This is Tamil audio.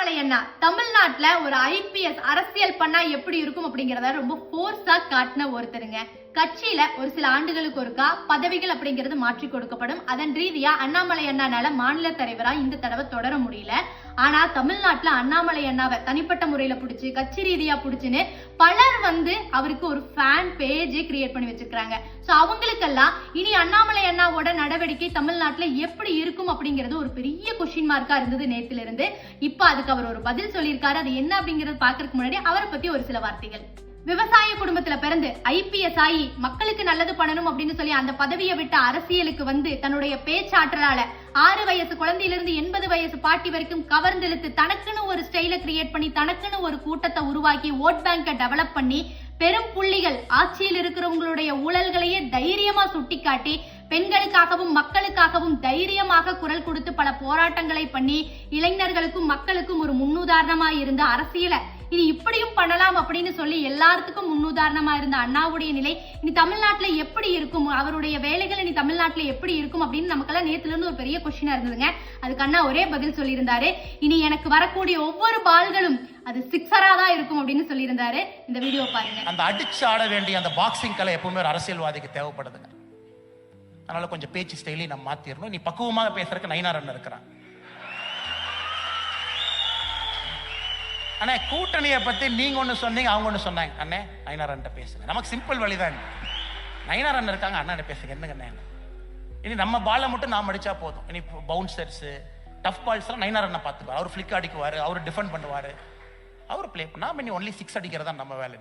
அண்ணாமலை அண்ணா தமிழ்நாட்டுல ஒரு ஐபிஎஸ் அரசியல் பண்ணா எப்படி இருக்கும் அப்படிங்கறத ரொம்ப போர்ஸா காட்டின ஒருத்தருங்க. கட்சியில ஒரு சில ஆண்டுகளுக்கு ஒருக்கா பதவிகள் அப்படிங்கிறது மாற்றி கொடுக்கப்படும். அதன் ரீதியா அண்ணாமலை அண்ணானால மாநில தலைவரா இந்த தடவை தொடர முடியல. ஆனா தமிழ்நாட்டுல அண்ணாமலை அண்ணாவை தனிப்பட்ட முறையில பிடிச்சு கட்சி ரீதியா பிடிச்சுன்னு பலர் அவருக்கு ஒரு ஃபேன் பேஜே கிரியேட் பண்ணி வச்சிருக்காங்க. சோ அவங்களுக்கெல்லாம் இனி அண்ணாமலை அண்ணாவோட நடவடிக்கை தமிழ்நாட்டுல எப்படி இருக்கும் அப்படிங்கிறது ஒரு பெரிய கொஸ்டின் மார்க்கா இருந்தது நேத்துல இருந்து. இப்ப அதுக்கு அவர் ஒரு பதில் சொல்லியிருக்காரு. அது என்ன அப்படிங்கறது பாக்குறதுக்கு முன்னாடி அவரை பத்தி ஒரு சில வார்த்தைகள். விவசாய குடும்பத்துல பிறந்து ஐபிஎஸ் ஆகி மக்களுக்கு நல்லது பண்ணணும் அப்படின்னு சொல்லி அந்த பதவியை விட்டு அரசியலுக்கு தன்னுடைய பேச்சாற்றலால 6 வயசு குழந்தையிலிருந்து 80 வயசு பாட்டி வரைக்கும் கவர்ந்தெழுத்து தனக்குன்னு ஒரு ஸ்டைல கிரியேட் பண்ணி தனக்குன்னு ஒரு கூட்டத்தை உருவாக்கி ஓட் பேங்கை டெவலப் பண்ணி பெரும் புள்ளிகள் ஆட்சியில் இருக்கிறவங்களுடைய ஊழல்களையே தைரியமா சுட்டிக்காட்டி பெண்களுக்காகவும் மக்களுக்காகவும் தைரியமாக குரல் கொடுத்து பல போராட்டங்களை பண்ணி இளைஞர்களுக்கும் மக்களுக்கும் ஒரு முன்னுதாரணமா இருந்த அரசியலை இனி இப்படியும் பண்ணலாம் அப்படின்னு சொல்லி எல்லாத்துக்கும் முன்னுதாரணமா இருந்த அண்ணாவுடைய நிலை இனி தமிழ்நாட்டுல எப்படி இருக்கும், அவருடைய வேலைகள் இனி தமிழ்நாட்டுல எப்படி இருக்கும் அப்படின்னு நமக்கெல்லாம் நேத்துல இருந்து ஒரு பெரிய கொஸ்டினா இருந்ததுங்க. அதுக்கு அண்ணா ஒரே பதில் சொல்லியிருந்தாரு, இனி எனக்கு வரக்கூடிய ஒவ்வொரு பால்களும் அது சிக்ஸரா தான் இருக்கும் அப்படின்னு சொல்லியிருந்தாரு. இந்த வீடியோ பாருங்க. அந்த அடிச்சு ஆட வேண்டிய அந்த பாக்ஸிங் கலை எப்பவுமே ஒரு அரசியல்வாதிக்கு தேவைப்படுதுங்க. அதனால கொஞ்சம் பேச்சு ஸ்டைலையும் நம்ம மாத்திரணும். நீ பக்குவமாக பேசுறதுக்கு நயினார் அண்ணன் இருக்கிறான். அண்ணே கூட்டணியை பத்தி நீங்க ஒண்ணு சொன்னீங்க, அவங்க ஒண்ணு சொன்னாங்க. அண்ணே நயினார் அண்ணன் பேசுங்க, நமக்கு சிம்பிள் வழிதான். நயினார் அண்ணன் இருக்காங்க, அண்ணன் பேசுங்க. என்னங்க அண்ணன், இனி நம்ம பாலை மட்டும் நாம் அடிச்சா போதும். இனி பவுன்சர்ஸ் டஃப் பால்ஸ் எல்லாம் நயினார் அண்ணன் பார்த்துக்குவார். அவர் ஃபிளிக் அடிக்குவாரு, அவர் டிஃபெண்ட் பண்ணுவாரு, அவர் பிளே பண்ணா. இனி ஒன்லி 6 அடிக்கிறதா நம்ம வேலை.